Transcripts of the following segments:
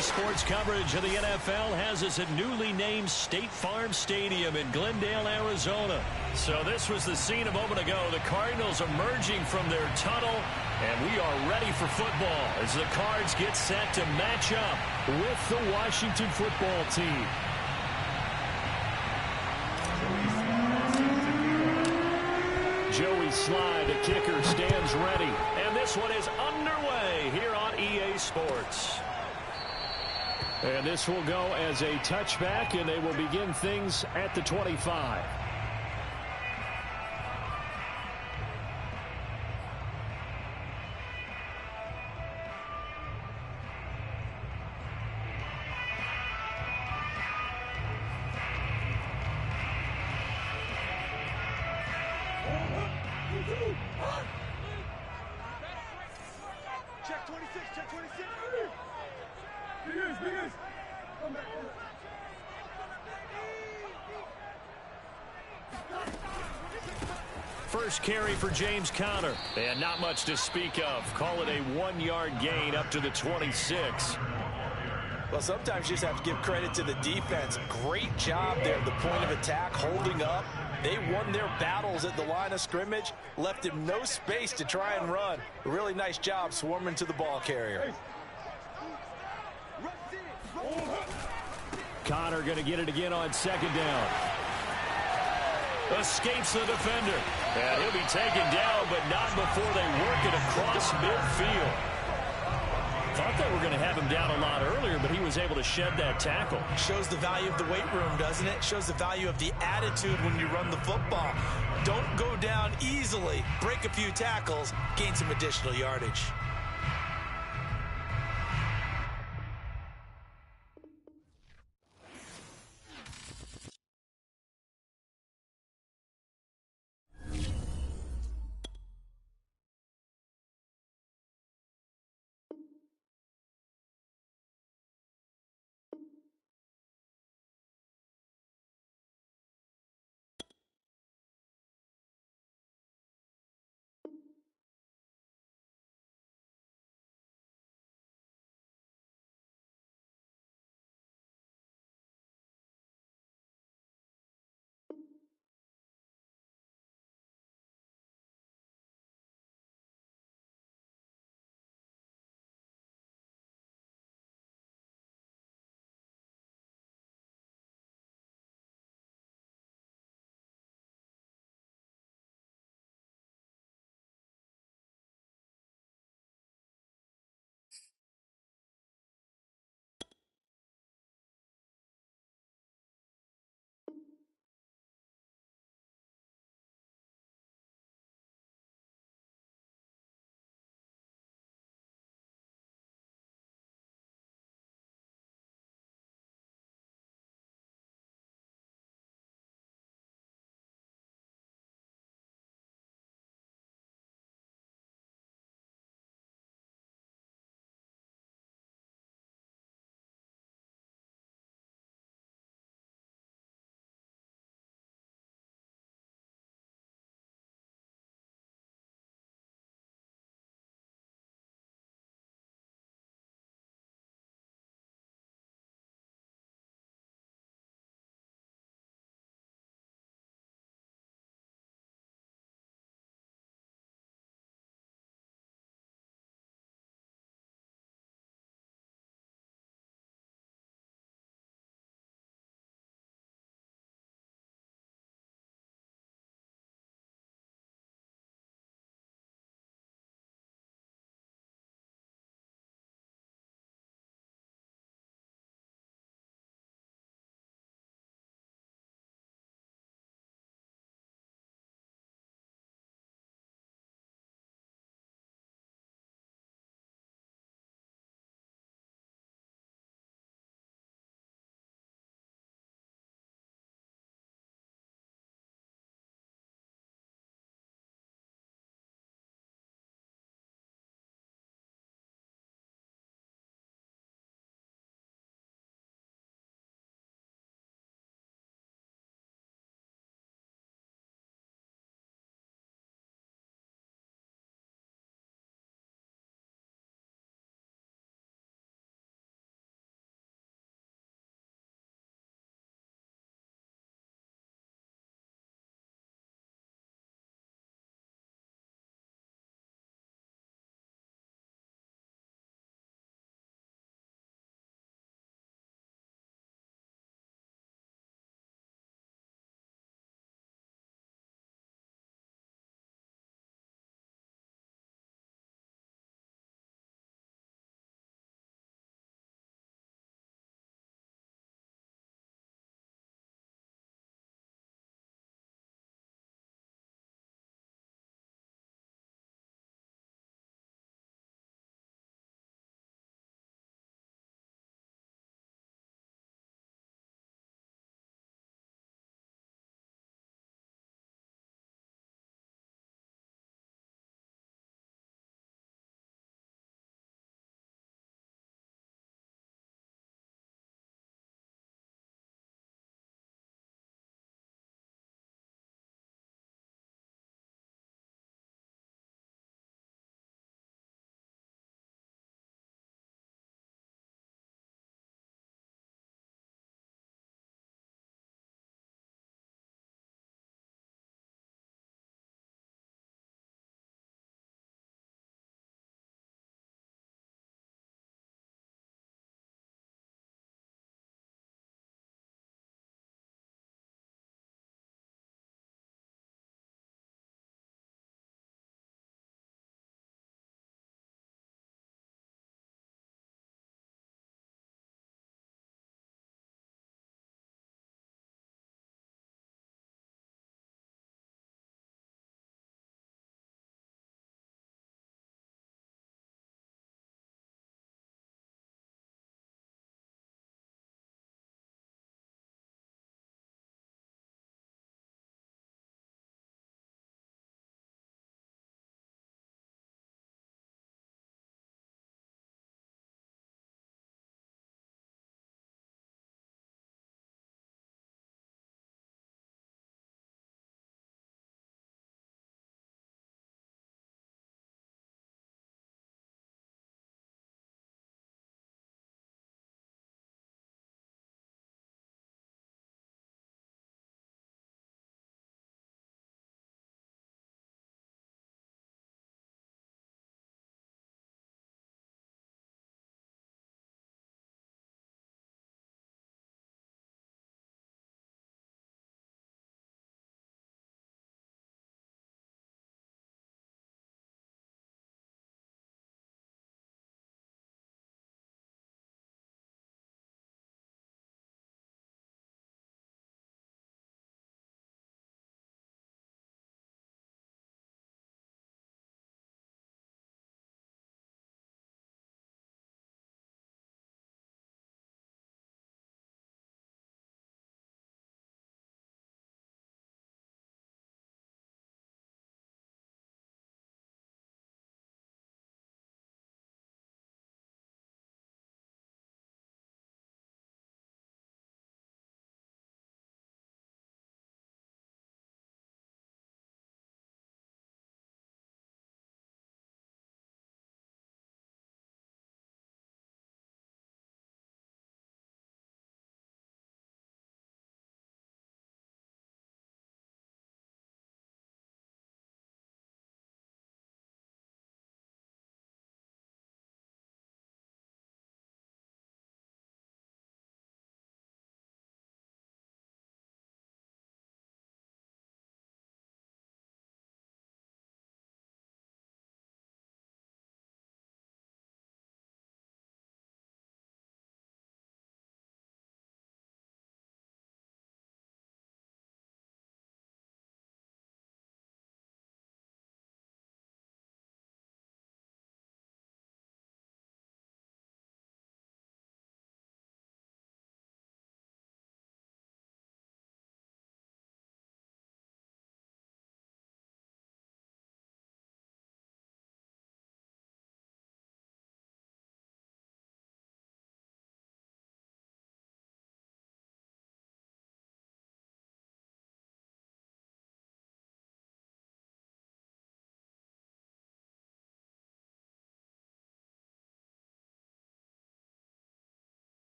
Sports coverage of the NFL has us at newly named State Farm Stadium in Glendale, Arizona. So this was the scene a moment ago. The Cardinals emerging from their tunnel, and we are ready for football as the Cards get set to match up with the Washington football team. Joey Slye, the kicker, stands ready. And this one is underway here on EA Sports. And this will go as a touchback, and they will begin things at the 25. Check 26, check 26. Come back. First carry for James Conner. And not much to speak of. Call it a 1-yard gain up to the 26. Well, sometimes you just have to give credit to the defense. Great job there at the point of attack, holding up. They won their battles at the line of scrimmage, left him no space to try and run. A really nice job swarming to the ball carrier. Conner going to get it again on second down. Escapes the defender. And he'll be taken down, but not before they work it across midfield. Thought they were going to have him down a lot earlier, but he was able to shed that tackle. Shows the value of the weight room, doesn't it? Shows the value of the attitude when you run the football. Don't go down easily. Break a few tackles, gain some additional yardage.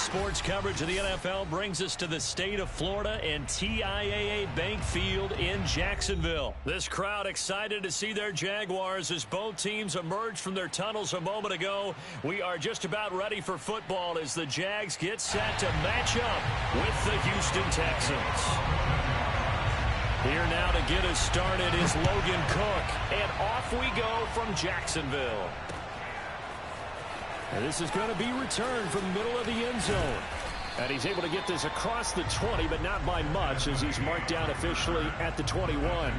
sports coverage of the NFL brings us to the state of Florida and TIAA Bank Field in Jacksonville. This crowd excited to see their Jaguars as both teams emerged from their tunnels a moment ago. We are just about ready for football as the Jags get set to match up with the Houston Texans. Here now to get us started is Logan Cook, and off we go from Jacksonville. And this is going to be returned from the middle of the end zone. And he's able to get this across the 20, but not by much as he's marked down officially at the 21.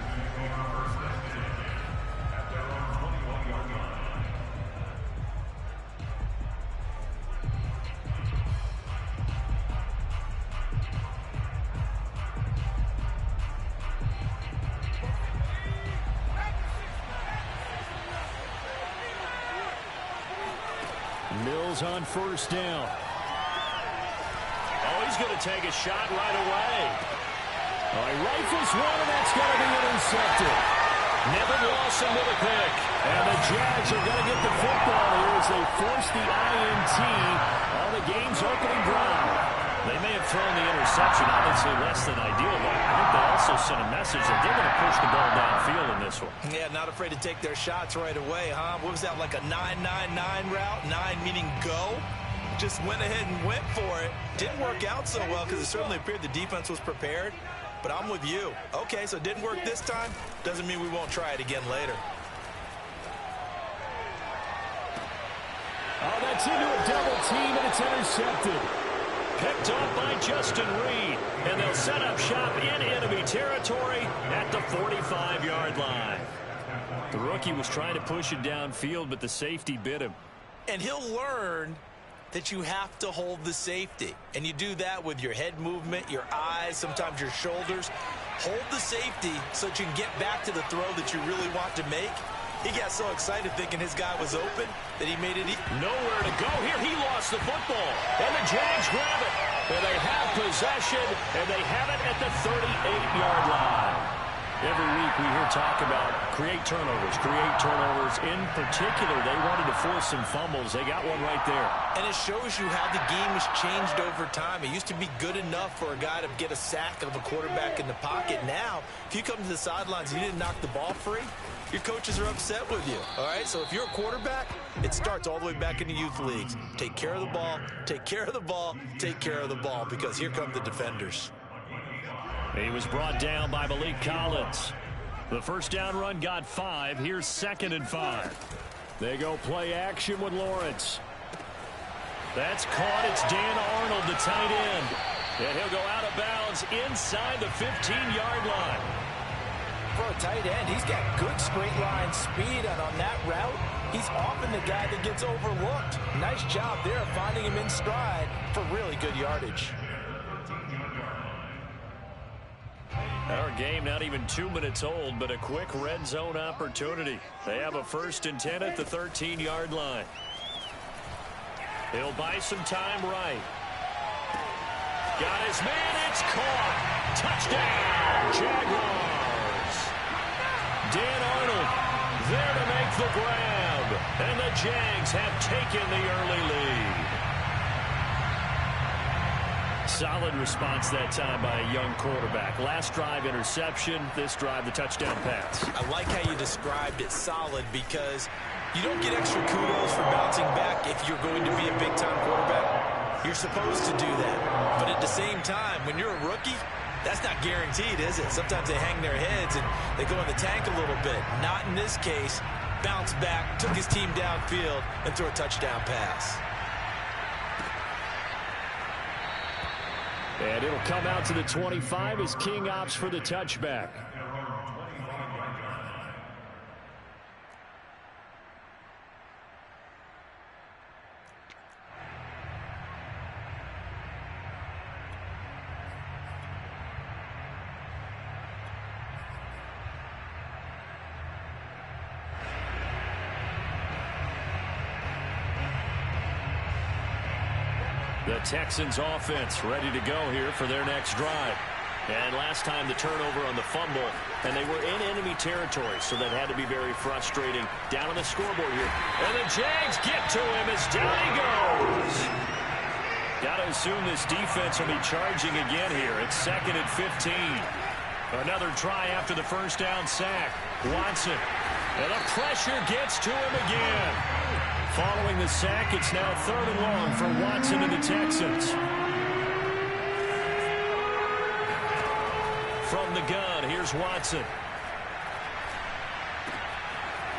Mills on first down. Oh, he's going to take a shot right away. Oh, he rifles one, and that's going to be intercepted. Nevin Lawson with a pick. And the Jags are going to get the football here as they force the INT on the game's opening drive. They may have thrown the interception, obviously less than ideal, but I think they also sent a message that they're going to push the ball downfield in this one. Yeah, not afraid to take their shots right away, huh? What was that, like a 9-9-9 route? 9 meaning go? Just went ahead and went for it. Didn't work out so well because it certainly appeared the defense was prepared. But I'm with you. Okay, so it didn't work this time. Doesn't mean we won't try it again later. Oh, that's into a double team, and it's intercepted. Picked off by Justin Reed, and they'll set up shop in enemy territory at the 45-yard line. The rookie was trying to push it downfield, but the safety bit him. And he'll learn that you have to hold the safety. And you do that with your head movement, your eyes, sometimes your shoulders. Hold the safety so that you can get back to the throw that you really want to make. He got so excited thinking his guy was open that he made it nowhere to go here. He lost the football, and the Jags grab it. And they have possession, and they have it at the 38-yard line. Every week we hear talk about create turnovers. In particular, they wanted to force some fumbles. They got one right there. And it shows you how the game has changed over time. It used to be good enough for a guy to get a sack of a quarterback in the pocket. Now, if you come to the sidelines and you didn't knock the ball free, your coaches are upset with you. All right, so if you're a quarterback, it starts all the way back in the youth leagues. Take care of the ball, take care of the ball, take care of the ball, because here come the defenders. He was brought down by Malik Collins. The first down run got 5. Here's 2nd and 5. They go play action with Lawrence. That's caught. It's Dan Arnold, the tight end. And he'll go out of bounds inside the 15-yard line. For a tight end, he's got good straight line speed, and on that route, he's often the guy that gets overlooked. Nice job there finding him in stride for really good yardage. Our game not even 2 minutes old, but a quick red zone opportunity. They have a 1st and 10 at the 13-yard line. He'll buy some time right. Got his man, it's caught. Touchdown, Jaguars. Dan Arnold there to make the grab. And the Jags have taken the early lead. Solid response that time by a young quarterback. Last drive, interception. This drive, the touchdown pass. I like how you described it solid, because you don't get extra kudos for bouncing back if you're going to be a big-time quarterback. You're supposed to do that. But at the same time, when you're a rookie, that's not guaranteed, is it? Sometimes they hang their heads and they go in the tank a little bit. Not in this case. Bounced back, took his team downfield, and threw a touchdown pass. And it'll come out to the 25 as King opts for the touchback. The Texans offense ready to go here for their next drive. And last time the turnover on the fumble, and they were in enemy territory, so that had to be very frustrating. Down on the scoreboard here. And the Jags get to him as down he goes. Got to assume this defense will be charging again here. It's 2nd and 15. Another try after the first down sack. Watson. And the pressure gets to him again. Following the sack, it's now 3rd and long for Watson and the Texans. From the gun, here's Watson.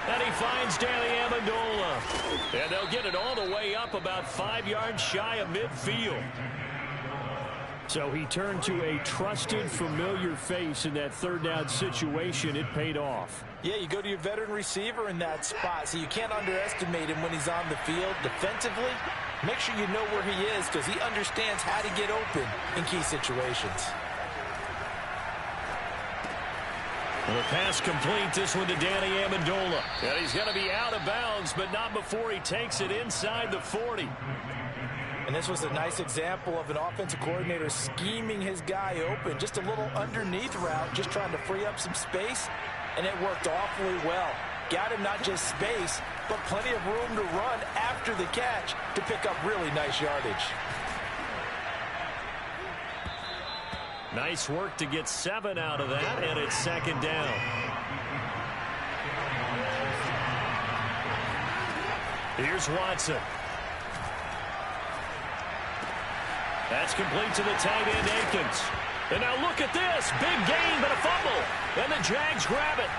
And he finds Danny Amendola. And they'll get it all the way up about 5 yards shy of midfield. So he turned to a trusted, familiar face in that 3rd down situation. It paid off. Yeah, you go to your veteran receiver in that spot, so you can't underestimate him when he's on the field. Defensively, make sure you know where he is because he understands how to get open in key situations. Well, the pass complete, this one to Danny Amendola. And he's going to be out of bounds, but not before he takes it inside the 40. And this was a nice example of an offensive coordinator scheming his guy open. Just a little underneath route, just trying to free up some space, and it worked awfully well. Got him not just space, but plenty of room to run after the catch to pick up really nice yardage. Nice work to get 7 out of that, and it's 2nd down. Here's Watson. That's complete to the tight end, Akins. And now look at this. Big gain, but a fumble. And the Jags grab it.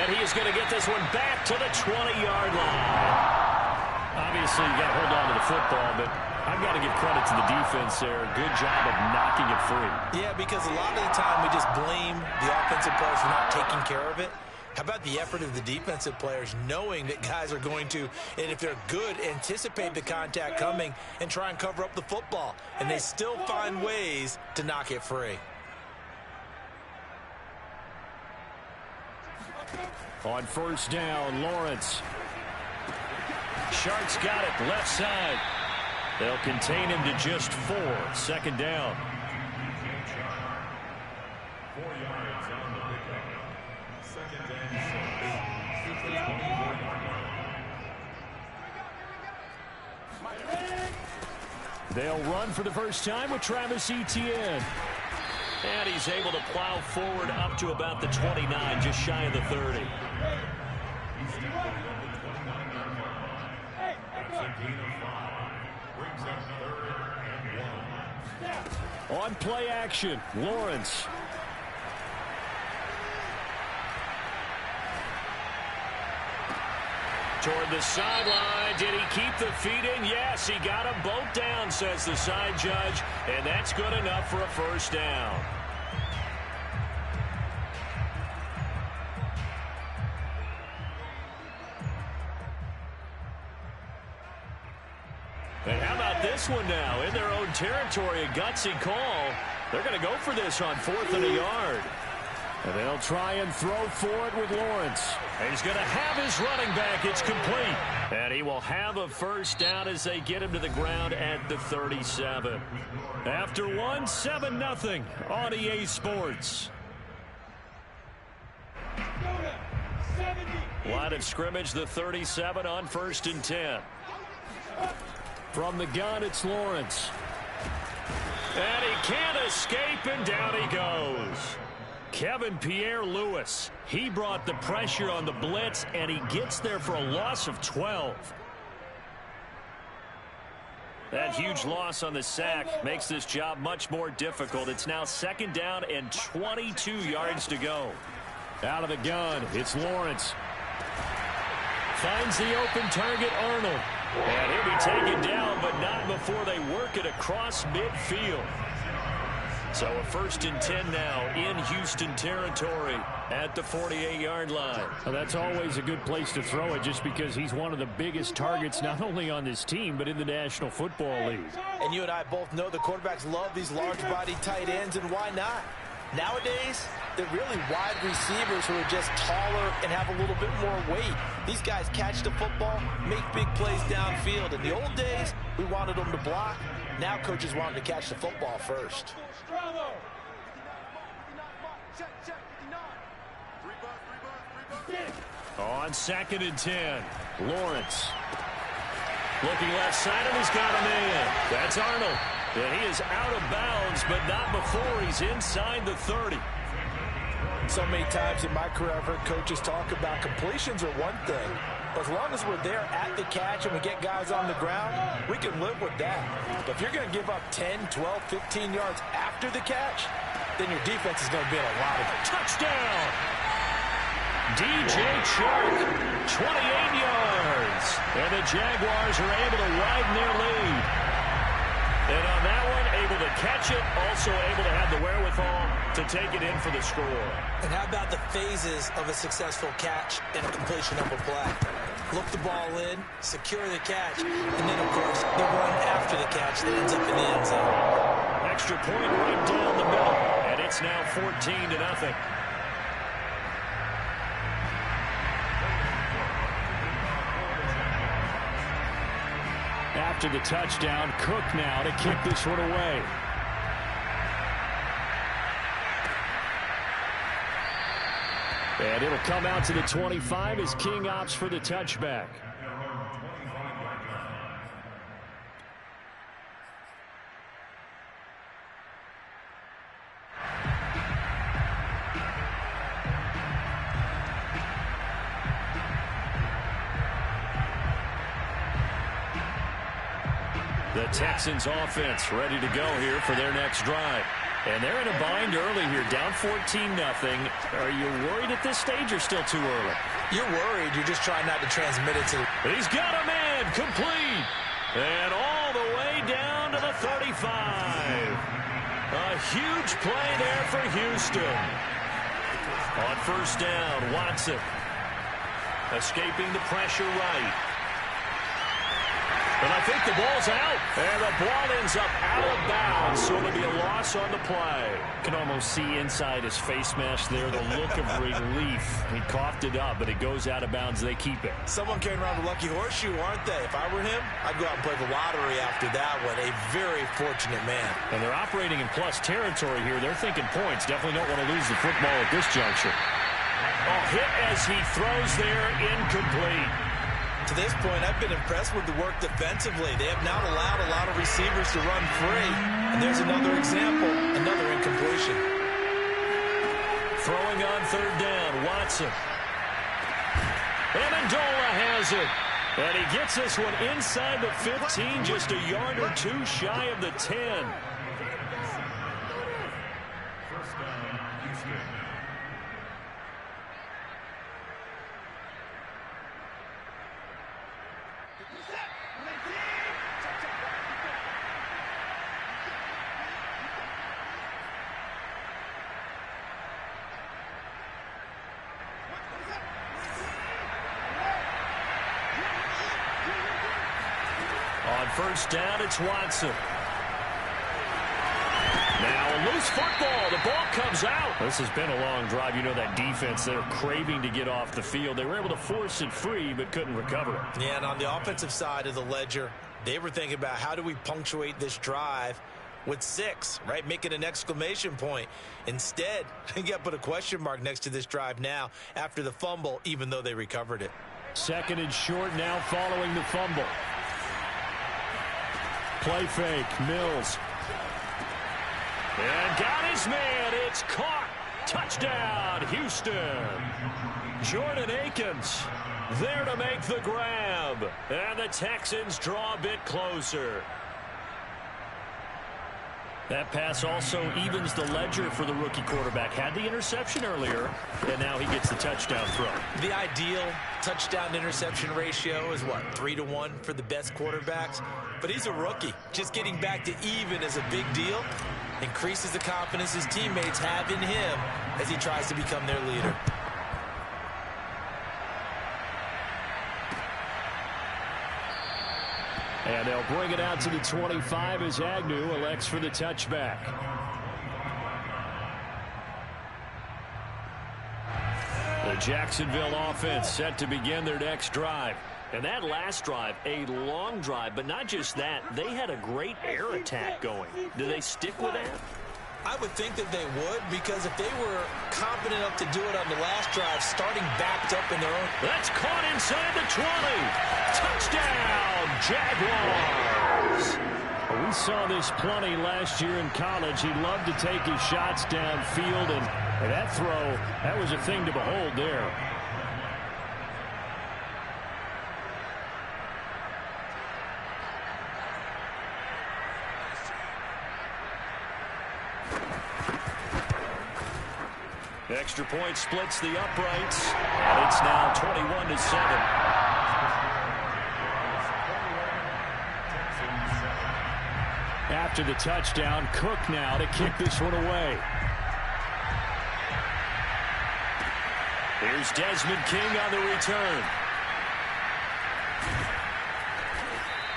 And he is going to get this one back to the 20-yard line. Obviously, you got to hold on to the football, but I've got to give credit to the defense there. Good job of knocking it free. Yeah, because a lot of the time we just blame the offensive players for not taking care of it. How about the effort of the defensive players knowing that guys are going to, and if they're good, anticipate the contact coming and try and cover up the football. And they still find ways to knock it free. On 1st down, Lawrence. Sharks got it, left side. They'll contain him to just 4. 2nd down. 4 yards on the pickup. 2nd and 6. They'll run for the first time with Travis Etienne. And he's able to plow forward up to about the 29, just shy of the 30. On play action, Lawrence. Toward the sideline. Did he keep the feet in? Yes, he got them both down, says the side judge. And that's good enough for a first down. And how about this one now? In their own territory, a gutsy call. They're going to go for this on 4th and a yard. And they'll try and throw for it with Lawrence. And he's going to have his running back. It's complete. And he will have a first down as they get him to the ground at the 37. After 1, 7-0 on EA Sports. Line of scrimmage, the 37 on 1st and 10. From the gun, it's Lawrence. And he can't escape, and down he goes. Kevin Pierre-Louis, he brought the pressure on the blitz, and he gets there for a loss of 12. That huge loss on the sack makes this job much more difficult. It's now 2nd down and 22 yards to go. Out of the gun, it's Lawrence. Finds the open target, Arnold. And he'll be taken down, but not before they work it across midfield. So a 1st and 10 now in Houston territory at the 48-yard line. Well, that's always a good place to throw it just because he's one of the biggest targets not only on this team but in the National Football League. And you and I both know the quarterbacks love these large-body tight ends, and why not? Nowadays, they're really wide receivers who are just taller and have a little bit more weight. These guys catch the football, make big plays downfield. In the old days, we wanted them to block. Now coaches want them to catch the football first. On 2nd and 10, Lawrence. Looking left side, and he's got a man. That's Arnold. And he is out of bounds, but not before he's inside the 30. So many times in my career, I've heard coaches talk about completions are one thing. But as long as we're there at the catch and we get guys on the ground, we can live with that. But if you're going to give up 10, 12, 15 yards after the catch, then your defense is going to be in a lot of it. Touchdown! DJ Chark, 28 yards. And the Jaguars are able to widen their lead. And on that one, able to catch it, also able to have the wherewithal to take it in for the score. And how about the phases of a successful catch and a completion of a play? Look the ball in, secure the catch, and then, of course, the run after the catch that ends up in the end zone. Extra point right down the middle, and it's now 14-0. After the touchdown, Cook now to kick this one away. And it'll come out to the 25 as King opts for the touchback. The Texans offense ready to go here for their next drive. And they're in a bind early here, down 14-0. Are you worried at this stage or still too early? You're worried. You're just trying not to transmit it to... He's got a man, complete. And all the way down to the 35. A huge play there for Houston. On first down, Watson. Escaping the pressure right. And I think the ball's out. And the ball ends up out of bounds, so it'll be a loss on the play. Can almost see inside his face mask there, the look of relief. He coughed it up, but it goes out of bounds. They keep it. Someone carrying around a lucky horseshoe, aren't they? If I were him, I'd go out and play the lottery after that one. A very fortunate man. And they're operating in plus territory here. They're thinking points. Definitely don't want to lose the football at this juncture. A hit as he throws there, incomplete. To this point, I've been impressed with the work defensively. They have not allowed a lot of receivers to run free. And there's another example, another incompletion. Throwing on third down, Watson. Amendola has it. And he gets this one inside the 15, just a yard or two shy of the 10. First down, Houston. On first down, it's Watson. Now a loose football. The ball comes out. This has been a long drive. You know that defense, they're craving to get off the field. They were able to force it free, but couldn't recover it. Yeah, and on the offensive side of the ledger, they were thinking about how do we punctuate this drive with 6, right? Make it an exclamation point. Instead, you got to put a question mark next to this drive now after the fumble, even though they recovered it. Second and short now following the fumble. Play fake, Mills. And got his man. It's caught. Touchdown, Houston. Jordan Akins there to make the grab. And the Texans draw a bit closer. That pass also evens the ledger for the rookie quarterback. Had the interception earlier, and now he gets the touchdown throw. The ideal touchdown-interception ratio is, what, 3-to-1 for the best quarterbacks? But he's a rookie. Just getting back to even is a big deal. Increases the confidence his teammates have in him as he tries to become their leader. And they'll bring it out to the 25 as Agnew elects for the touchback. The Jacksonville offense set to begin their next drive. And that last drive, a long drive, but not just that. They had a great air attack going. Do they stick with that? I would think that they would, because if they were confident enough to do it on the last drive, starting backed up in their own. That's caught inside the 20. Touchdown, Jaguars. Well, we saw this plenty last year in college. He loved to take his shots downfield, and that throw, that was a thing to behold there. Extra point splits the uprights, and it's now 21-7. After the touchdown, Cook now to kick this one away. Here's Desmond King on the return.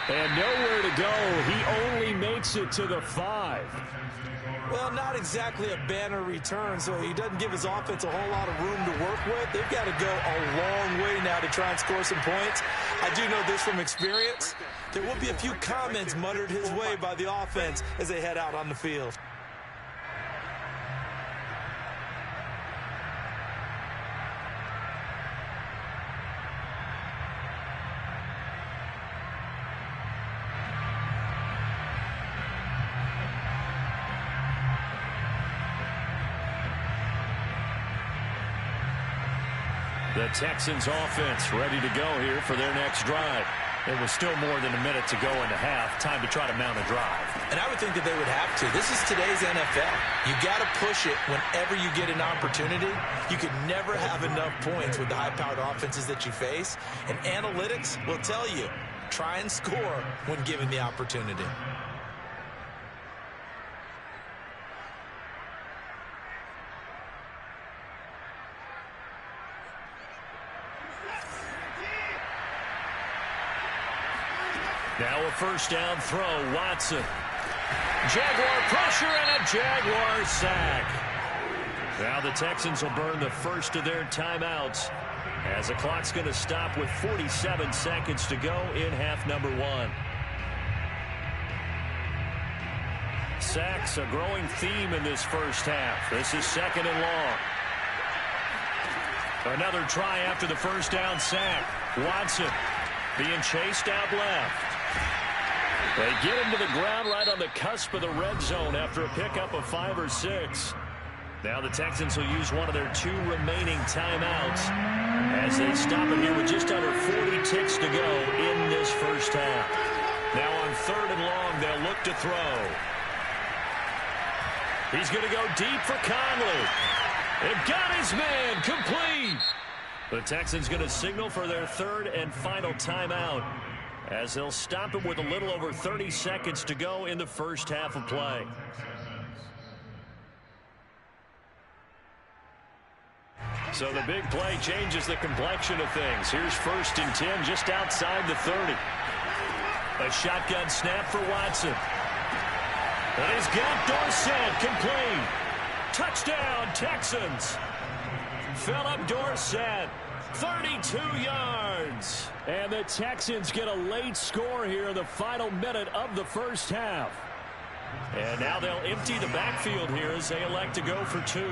And nowhere to go. He only makes it to the 5. Well, not exactly a banner return, so he doesn't give his offense a whole lot of room to work with. They've got to go a long way now to try and score some points. I do know this from experience. There will be a few comments muttered his way by the offense as they head out on the field. The Texans offense ready to go here for their next drive. It was still more than a minute to go in the half. Time to try to mount a drive. And I would think that they would have to. This is today's NFL. You got to push it whenever you get an opportunity. You can never have enough points with the high-powered offenses that you face. And analytics will tell you, try and score when given the opportunity. Now a first down throw, Watson. Jaguar pressure and a Jaguar sack. Now the Texans will burn the first of their timeouts as the clock's going to stop with 47 seconds to go in half number 1. Sacks a growing theme in this first half. This is 2nd and long. Another try after the first down sack. Watson being chased out left. They get him to the ground right on the cusp of the red zone after a pickup of 5 or 6. Now the Texans will use one of their 2 remaining timeouts as they stop it here with just under 40 ticks to go in this first half. Now on 3rd and long, they'll look to throw. He's going to go deep for Conley. They've got his man complete. The Texans going to signal for their 3rd and final timeout as they'll stop it with a little over 30 seconds to go in the first half of play. So the big play changes the complexion of things. Here's 1st and 10 just outside the 30. A shotgun snap for Watson. And he's got Dorsett complete. Touchdown, Texans. Philip Dorsett, 32 yards. And the Texans get a late score here in the final minute of the first half. And now they'll empty the backfield here as they elect to go for 2.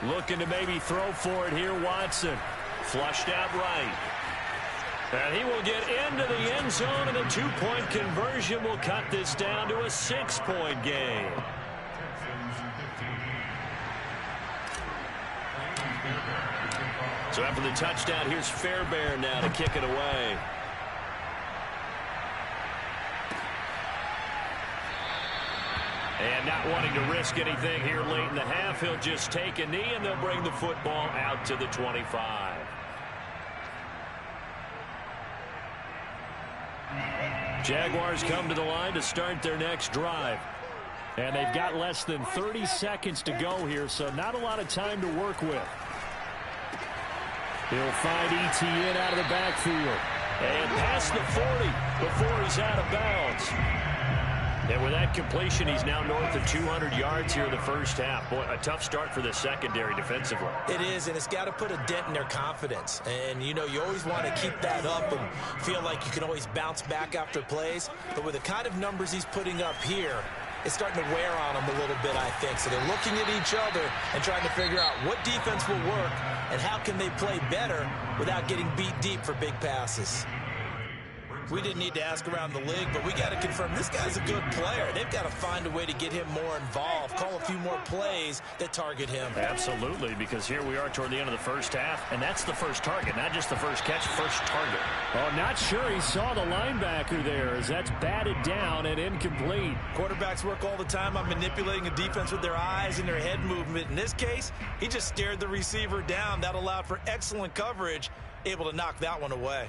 Looking to maybe throw for it here, Watson. Flushed out right. And he will get into the end zone, and a 2-point conversion will cut this down to a 6-point game. So after the touchdown, here's Fairbairn now to kick it away. And not wanting to risk anything here late in the half, he'll just take a knee, and they'll bring the football out to the 25. Jaguars come to the line to start their next drive. And they've got less than 30 seconds to go here, so not a lot of time to work with. He'll find Etienne out of the backfield. And past the 40 before he's out of bounds. And with that completion, he's now north of 200 yards here in the first half. Boy, a tough start for the secondary defensively. It is, and it's got to put a dent in their confidence. And, you know, you always want to keep that up and feel like you can always bounce back after plays. But with the kind of numbers he's putting up here, is starting to wear on them a little bit, I think. So they're looking at each other and trying to figure out what defense will work and how can they play better without getting beat deep for big passes. We didn't need to ask around the league, but we got to confirm this guy's a good player. They've got to find a way to get him more involved, call a few more plays that target him. Absolutely, because here we are toward the end of the first half, and that's the first target, not just the first catch, first target. Oh, not sure he saw the linebacker there as that's batted down and incomplete. Quarterbacks work all the time on manipulating a defense with their eyes and their head movement. In this case, he just stared the receiver down. That allowed for excellent coverage, able to knock that one away.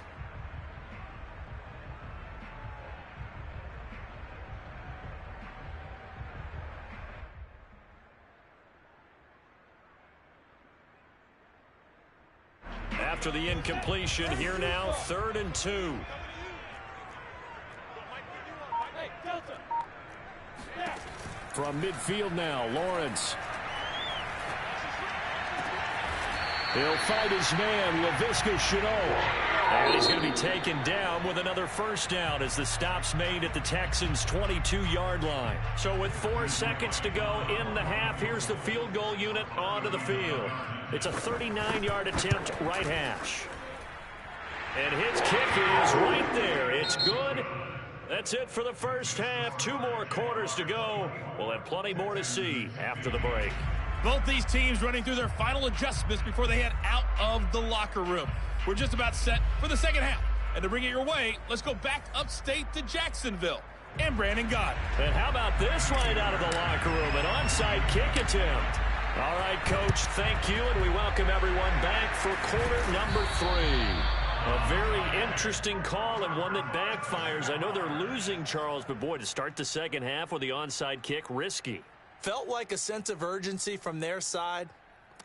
After the incompletion, here now, 3rd and 2. From midfield now, Lawrence. He'll fight his man, Laviska Shenault. And he's going to be taken down with another first down as the stop's made at the Texans' 22-yard line. So with 4 seconds to go in the half, here's the field goal unit onto the field. It's a 39-yard attempt, right hash. And his kick is right there. It's good. That's it for the first half. 2 more quarters to go. We'll have plenty more to see after the break. Both these teams running through their final adjustments before they head out of the locker room. We're just about set for the second half. And to bring it your way, let's go back upstate to Jacksonville. And Brandon Gott. And how about this right out of the locker room? An onside kick attempt. All right, Coach, thank you, and we welcome everyone back for quarter number 3. A very interesting call and one that backfires. I know they're losing, Charles, but boy, to start the second half with the onside kick, risky. Felt like a sense of urgency from their side,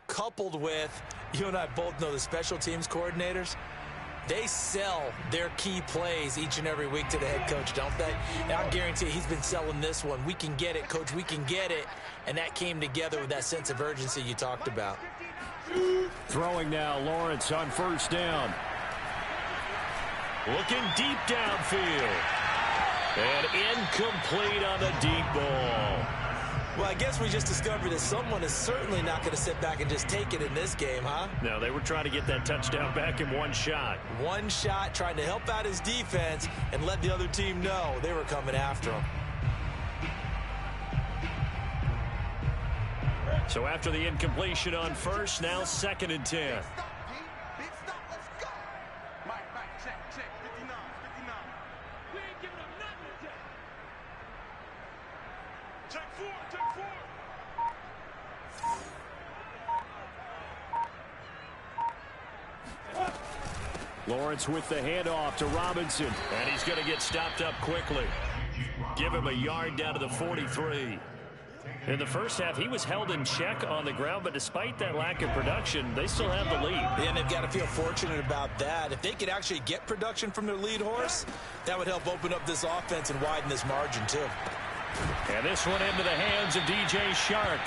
coupled with, you and I both know the special teams coordinators, they sell their key plays each and every week to the head coach, don't they? And I guarantee you he's been selling this one. We can get it, Coach, we can get it. And that came together with that sense of urgency you talked about. Throwing now, Lawrence on first down. Looking deep downfield. And incomplete on the deep ball. Well, I guess we just discovered that someone is certainly not going to sit back and just take it in this game, huh? No, they were trying to get that touchdown back in one shot. One shot, trying to help out his defense and let the other team know they were coming after him. So after the incompletion on first, now 2nd and 10. Lawrence with the handoff to Robinson. And he's going to get stopped up quickly. Give him a yard down to the 43. In the first half, he was held in check on the ground, but despite that lack of production, they still have the lead. And they've got to feel fortunate about that. If they could actually get production from their lead horse, that would help open up this offense and widen this margin, too. And this one into the hands of DJ Shark.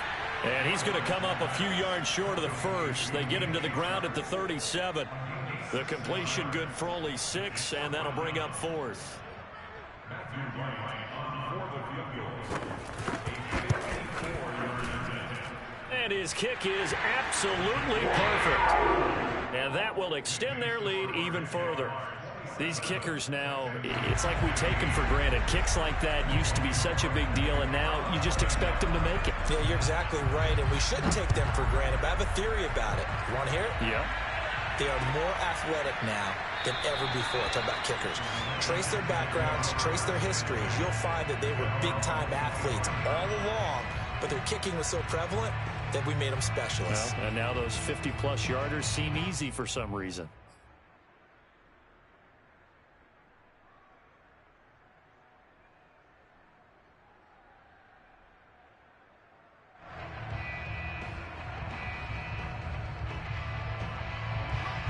And he's going to come up a few yards short of the first. They get him to the ground at the 37. The completion good for only 6, and that'll bring up 4th. And his kick is absolutely perfect. And that will extend their lead even further. These kickers now, it's like we take them for granted. Kicks like that used to be such a big deal, and now you just expect them to make it. Yeah, you're exactly right, and we shouldn't take them for granted, but I have a theory about it. You want to hear it? Yeah. They are more athletic now than ever before. Talk about kickers. Trace their backgrounds, trace their histories. You'll find that they were big-time athletes all along, but their kicking was so prevalent that we made them specialists. Well, and now those 50-plus yarders seem easy for some reason.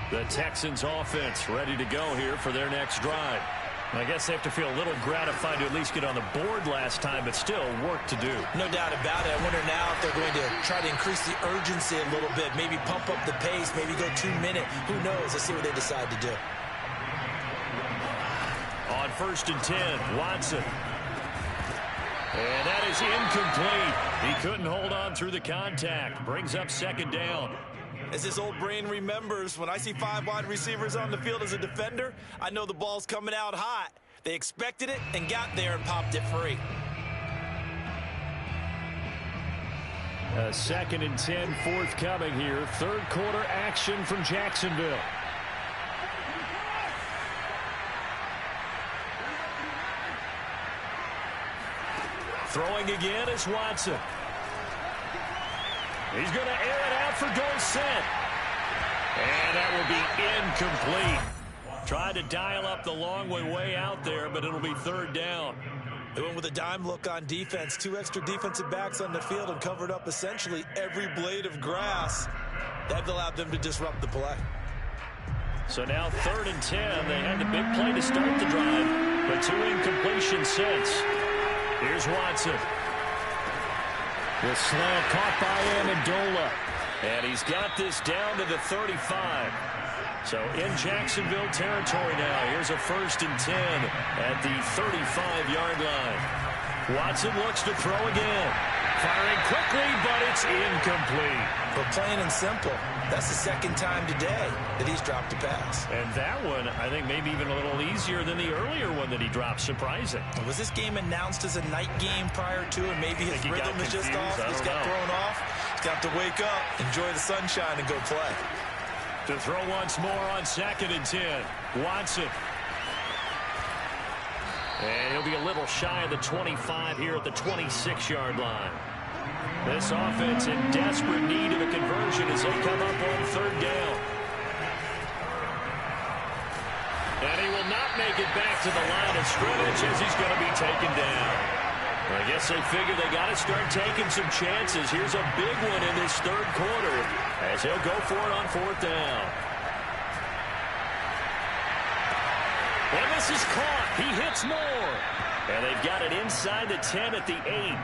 The Texans offense ready to go here for their next drive. I guess they have to feel a little gratified to at least get on the board last time, but still work to do. No doubt about it. I wonder now if they're going to try to increase the urgency a little bit, maybe pump up the pace, maybe go 2-minute. Who knows? Let's see what they decide to do. On 1st and 10, Watson. And that is incomplete. He couldn't hold on through the contact. Brings up second down. As his old brain remembers, when I see 5 wide receivers on the field as a defender, I know the ball's coming out hot. They expected it and got there and popped it free. A 2nd and 10 forthcoming here. Third quarter action from Jacksonville. Throwing again is Watson. He's going to air it out for Dorsett. And that will be incomplete. Tried to dial up the long way out there, but it'll be third down. They went with a dime look on defense. 2 extra defensive backs on the field and covered up essentially every blade of grass. That allowed them to disrupt the play. So now 3rd and 10. They had the big play to start the drive, but 2 incompletions since. Here's Watson. The slant caught by Amendola. And he's got this down to the 35. So in Jacksonville territory now. Here's a 1st and 10 at the 35-yard line. Watson looks to throw again. Firing quickly, but it's incomplete. But plain and simple, that's the 2nd time today that he's dropped a pass. And that one, I think, maybe even a little easier than the earlier one that he dropped. Surprising. Was this game announced as a night game prior to, and maybe his rhythm is just off? He's got thrown off. He's got to wake up, enjoy the sunshine, and go play. To throw once more on 2nd and 10. Watson. And he'll be a little shy of the 25 here at the 26-yard line. This offense in desperate need of a conversion as they come up on 3rd down. And he will not make it back to the line of scrimmage as he's going to be taken down. I guess they figure they got to start taking some chances. Here's a big one in this 3rd quarter as he'll go for it on 4th down. And this is caught. He hits more. And they've got it inside the 10 at the 8.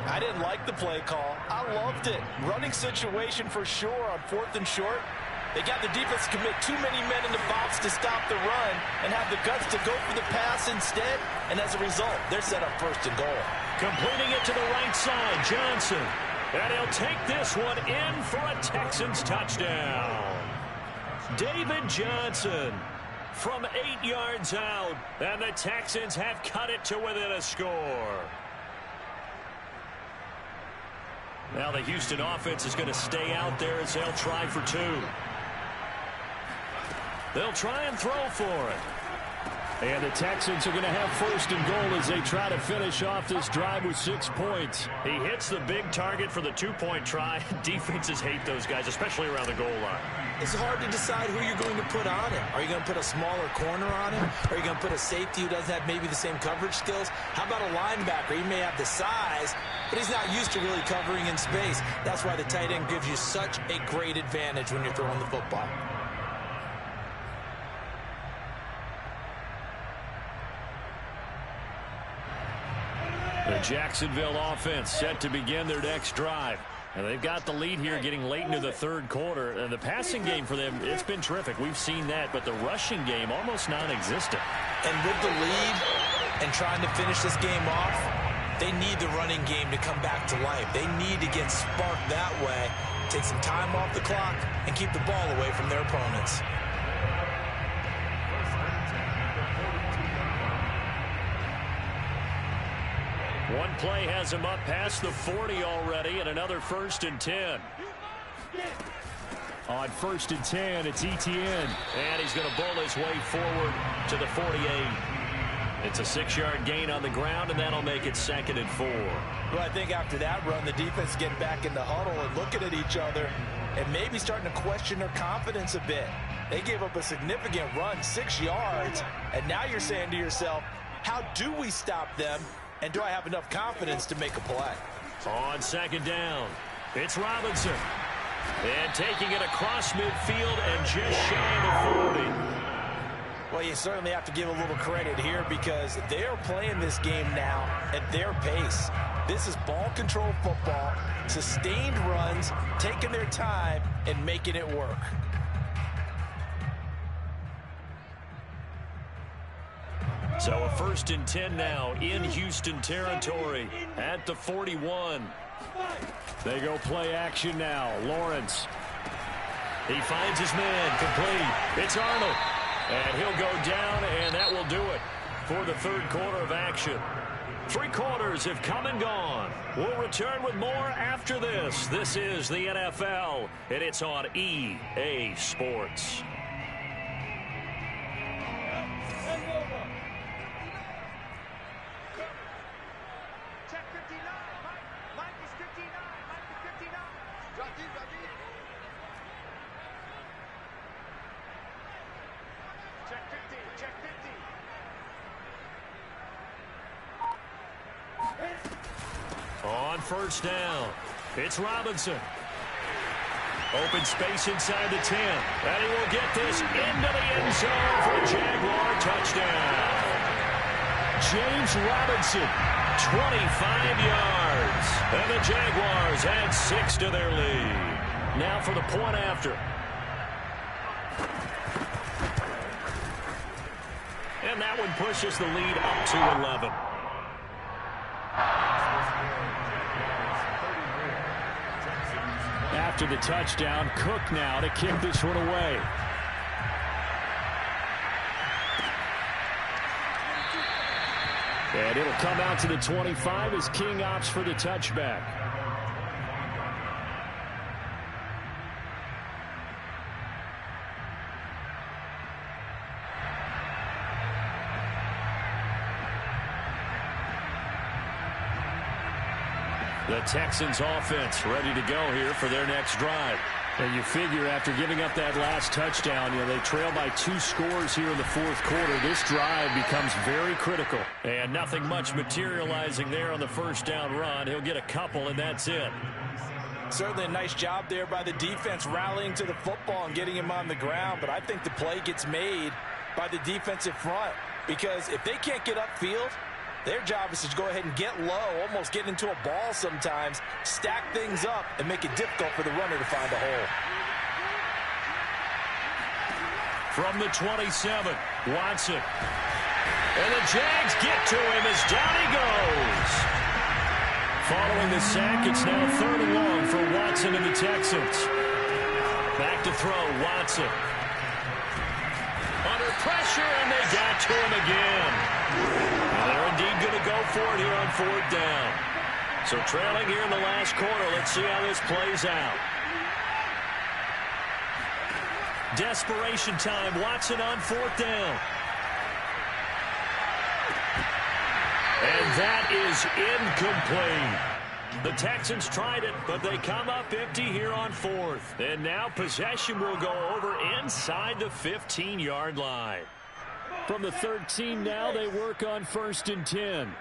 I didn't like the play call. I loved it. Running situation for sure on 4th and short. They got the defense to commit too many men in the box to stop the run and have the guts to go for the pass instead. And as a result, they're set up 1st and goal. Completing it to the right side, Johnson. And he'll take this one in for a Texans touchdown. David Johnson from 8 yards out. And the Texans have cut it to within a score. Now the Houston offense is going to stay out there as they'll try for 2. They'll try and throw for it. And the Texans are going to have 1st and goal as they try to finish off this drive with 6 points. He hits the big target for the 2-point try. Defenses hate those guys, especially around the goal line. It's hard to decide who you're going to put on him. Are you going to put a smaller corner on him? Or are you going to put a safety who doesn't have maybe the same coverage skills? How about a linebacker? He may have the size, but he's not used to really covering in space. That's why the tight end gives you such a great advantage when you're throwing the football. The Jacksonville offense set to begin their next drive. And they've got the lead here getting late into the 3rd quarter. And the passing game for them, it's been terrific. We've seen that. But the rushing game, almost non-existent. And with the lead and trying to finish this game off, they need the running game to come back to life. They need to get sparked that way, take some time off the clock, and keep the ball away from their opponents. One play has him up past the 40 already, and another 1st and 10. On 1st and 10, it's Etienne. And he's going to bull his way forward to the 48. It's a 6-yard gain on the ground, and that'll make it 2nd and 4. Well, I think after that run, the defense getting back in the huddle and looking at each other and maybe starting to question their confidence a bit. They gave up a significant run, 6 yards, and now you're saying to yourself, how do we stop them? And do I have enough confidence to make a play? On 2nd down, it's Robinson. And taking it across midfield and just shy of the 40. Well, you certainly have to give a little credit here because they are playing this game now at their pace. This is ball control football, sustained runs, taking their time and making it work. So a 1st and 10 now in Houston territory at the 41. They go play action now. Lawrence. He finds his man, complete. It's Arnold. And he'll go down, and that will do it for the 3rd quarter of action. 3 quarters have come and gone. We'll return with more after this. This is the NFL, and it's on EA Sports. On 1st down, it's Robinson. Open space inside the 10. And he will get this into the end zone for a Jaguar touchdown. James Robinson, 25 yards. And the Jaguars add 6 to their lead. Now for the point after. And that one pushes the lead up to 11. After the touchdown, Cook now to kick this one away. And it'll come out to the 25 as King opts for the touchback. The Texans offense ready to go here for their next drive. And you figure after giving up that last touchdown, they trail by 2 scores here in the 4th quarter. This drive becomes very critical. And nothing much materializing there on the 1st down run. He'll get a couple, and that's it. Certainly a nice job there by the defense rallying to the football and getting him on the ground. But I think the play gets made by the defensive front, because if they can't get upfield, their job is to go ahead and get low, almost get into a ball sometimes, stack things up, and make it difficult for the runner to find a hole. From the 27, Watson. And the Jags get to him as down he goes. Following the sack, it's now 3rd and long for Watson and the Texans. Back to throw, Watson. Under pressure, and they got to him again. They're indeed going to go for it here on 4th down. So trailing here in the last quarter. Let's see how this plays out. Desperation time. Watson on 4th down. And that is incomplete. The Texans tried it, but they come up empty here on 4th. And now possession will go over inside the 15-yard line. From the 13 now, they work on 1st and 10.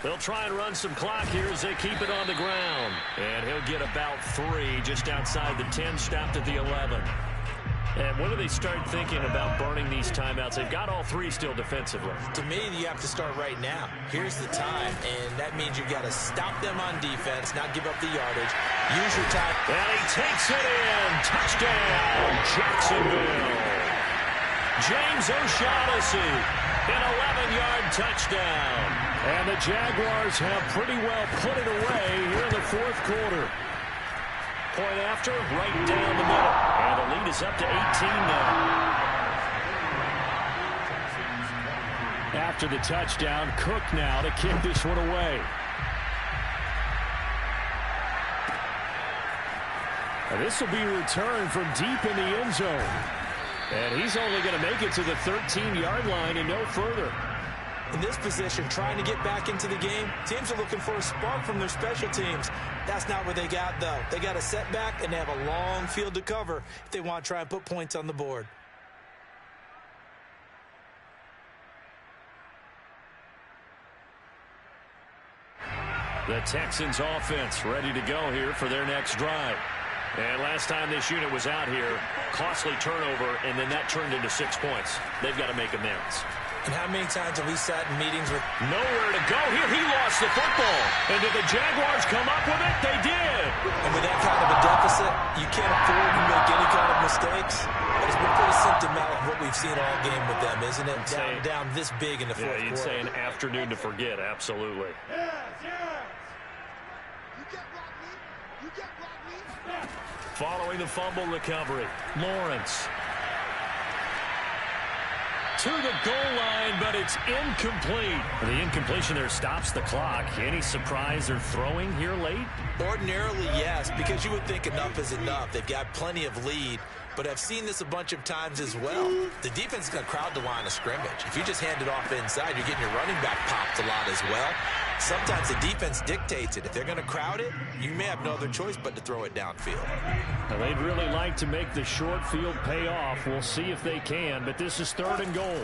They'll try and run some clock here as they keep it on the ground. And he'll get about 3 just outside the 10, stopped at the 11. And when do they start thinking about burning these timeouts? They've got all 3 still defensively. To me, you have to start right now. Here's the time, and that means you've got to stop them on defense, not give up the yardage. Use your time. And he takes it in. Touchdown, Jacksonville. James O'Shaughnessy, an 11-yard touchdown. And the Jaguars have pretty well put it away here in the 4th quarter. Point after, right down the middle. And the lead is up to 18 now. After the touchdown, Cook now to kick this one away. And this will be returned from deep in the end zone. And he's only going to make it to the 13-yard line and no further. In this position, trying to get back into the game, teams are looking for a spark from their special teams. That's not what they got, though. They got a setback, and they have a long field to cover if they want to try and put points on the board. The Texans offense ready to go here for their next drive. And last time this unit was out here, costly turnover, and then that turned into 6 points. They've got to make amends. And how many times have we sat in meetings with nowhere to go here? He lost gets the football. And did the Jaguars come up with it? They did. And with that kind of a deficit, you can't afford to make any kind of mistakes. But it's been pretty symptomatic of what we've seen all game with them, isn't it? Down this big in the fourth quarter. Yeah, you'd say an afternoon to forget, absolutely. Following the fumble recovery, Lawrence to the goal line, but it's incomplete. The incompletion there stops the clock. Any surprise they're throwing here late? Ordinarily, yes, because you would think enough is enough. They've got plenty of lead, but I've seen this a bunch of times as well. The defense is going to crowd the line of scrimmage. If you just hand it off inside, you're getting your running back popped a lot as well. Sometimes the defense dictates it. If they're going to crowd it, you may have no other choice but to throw it downfield. Well, they'd really like to make the short field pay off. We'll see if they can, but this is 3rd and goal.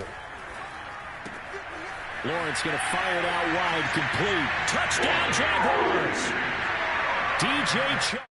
Lawrence going to fire it out wide, complete. Touchdown, Jaguars! DJ